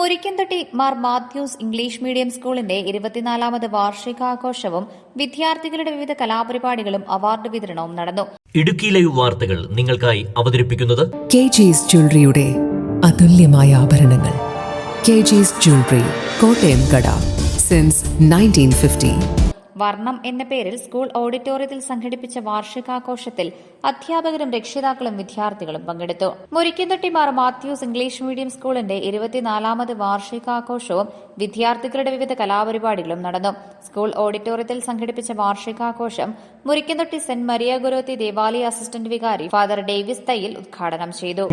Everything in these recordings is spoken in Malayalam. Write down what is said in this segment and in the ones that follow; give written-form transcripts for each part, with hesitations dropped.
മുരിക്കൻതൊട്ടി മാർ മാത്യൂസ് ഇംഗ്ലീഷ് മീഡിയം സ്കൂളിന്റെ 24ാമത് വാർഷികാഘോഷവും വിദ്യാർത്ഥികളുടെ വിവിധ കലാപരിപാടികളും അവാർഡ് വിതരണവും നടന്നു. ഇടുക്കി ലൈവ് വാർത്തകൾ നിങ്ങൾക്കായി അവതരിപ്പിക്കുന്നത് കെജിസ് ജ്വല്ലറിയുടെ അതുല്യമായ ആഭരണങ്ങൾ. കെജിസ് ജ്വല്ലറി, കോട്ടയം കട, സിൻസ് 1950. വർണ്ണം എന്ന പേരിൽ സ്കൂൾ ഓഡിറ്റോറിയത്തിൽ സംഘടിപ്പിച്ച വാർഷികാഘോഷത്തിൽ അധ്യാപകരും രക്ഷിതാക്കളും വിദ്യാർത്ഥികളും പങ്കെടുത്തു. മുരിക്കൻതൊട്ടി മാർ മാത്യൂസ് ഇംഗ്ലീഷ് മീഡിയം സ്കൂളിന്റെ 24ാമത് വാർഷികാഘോഷവും വിദ്യാർത്ഥികളുടെ വിവിധ കലാപരിപാടികളും നടന്നു. സ്കൂൾ ഓഡിറ്റോറിയത്തിൽ സംഘടിപ്പിച്ച വാർഷികാഘോഷം മുരിക്കൻതൊട്ടി സെന്റ് മരിയ ഗുരുത്തി ദേവാലയ അസിസ്റ്റന്റ് വികാരി ഫാദർ ഡേവിസ് തയ്യിൽ ഉദ്ഘാടനം ചെയ്തു.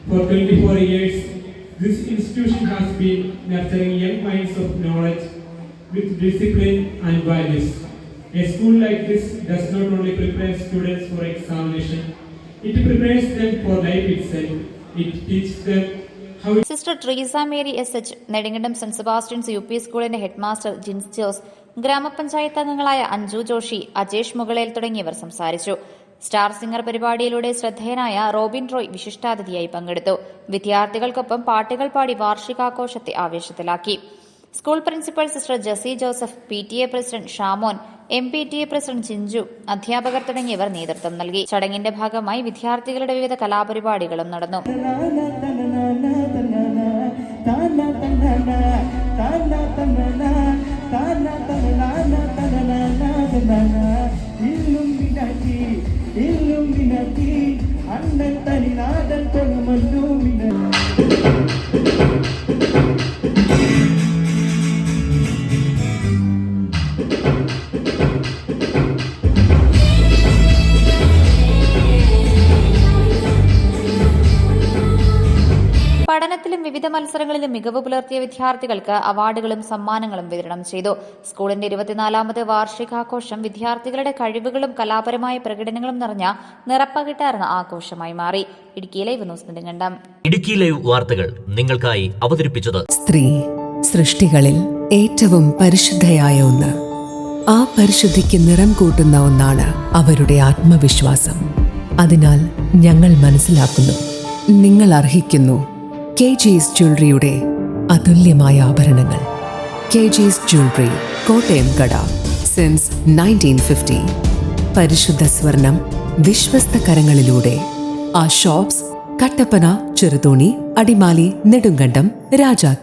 For 24 years, this institution has been nurturing young minds of knowledge with discipline and values. A school like this does not only prepare students for examination, it prepares them for life itself. It teaches them how. Sister Treesa Mary SH, Nedumkandam saint Sebastian's UP സ്കൂളിന്റെ ഹെഡ്മാസ്റ്റർ ജിൻസ് ജോസ്, ഗ്രാമപഞ്ചായത്ത് അംഗങ്ങളായ അഞ്ജു ജോഷി, അജേഷ് മുകളേൽ തുടങ്ങിയവർ സംസാരിച്ചു. സ്റ്റാർ സിംഗർ പരിപാടിയിലൂടെ ശ്രദ്ധേയനായ റോബിൻ റോയ് വിശിഷ്ടാതിഥിയായി പങ്കെടുത്തു. വിദ്യാർത്ഥികൾക്കൊപ്പം പാട്ടുകൾ പാടി വാർഷികാഘോഷത്തെ ആവേശത്തിലാക്കി. സ്കൂൾ പ്രിൻസിപ്പൽ സിസ്റ്റർ ജസി Joseph, PTA president Shamon, MPTA president Chinchu, അധ്യാപകർ തുടങ്ങിയവർ നേതൃത്വം നൽകി. ചടങ്ങിന്റെ ഭാഗമായി വിദ്യാർത്ഥികളുടെ വിവിധ കലാപരിപാടികളും നടന്നു. പഠനത്തിലും വിവിധ മത്സരങ്ങളിലും മികവ് പുലർത്തിയ വിദ്യാർത്ഥികൾക്ക് അവാർഡുകളും സമ്മാനങ്ങളും വിതരണം ചെയ്തു. സ്കൂളിന്റെ 24ാമത് വാർഷികാഘോഷം വിദ്യാർത്ഥികളുടെ കഴിവുകളും കലാപരമായ പ്രകടനങ്ങളും നിറഞ്ഞ നിറപ്പകിട്ടാർന്ന ആഘോഷമായി മാറി. Idukki live news Nedumkandam. Idukki live വാർത്തകൾ നിങ്ങൾക്കായി അവതരിപ്പിച്ചത് സ്ത്രീ സൃഷ്ടികളിൽ ഏറ്റവും പരിശുദ്ധയായ ഒന്ന്. ആ പരിശുദ്ധിക്ക് നിറം കൂട്ടുന്ന ഒന്നാണ് അവരുടെ ആത്മവിശ്വാസം. അതിനാൽ ഞങ്ങൾ മനസ്സിലാക്കുന്നു, നിങ്ങൾ അർഹിക്കുന്നു കെജിസ് ജ്വല്ലറിയുടെ അതുല്യമായ ആഭരണങ്ങൾ. കെജിസ് ജ്വല്ലറി, കോട്ടയം കട, സിൻസ് 1950. പരിശുദ്ധ സ്വർണം വിശ്വസ്ത കരങ്ങളിലൂടെ. ആ ഷോപ്സ് കട്ടപ്പന, ചെറുതോണി, അടിമാലി, നെടുങ്കണ്ടം, രാജാക്ക.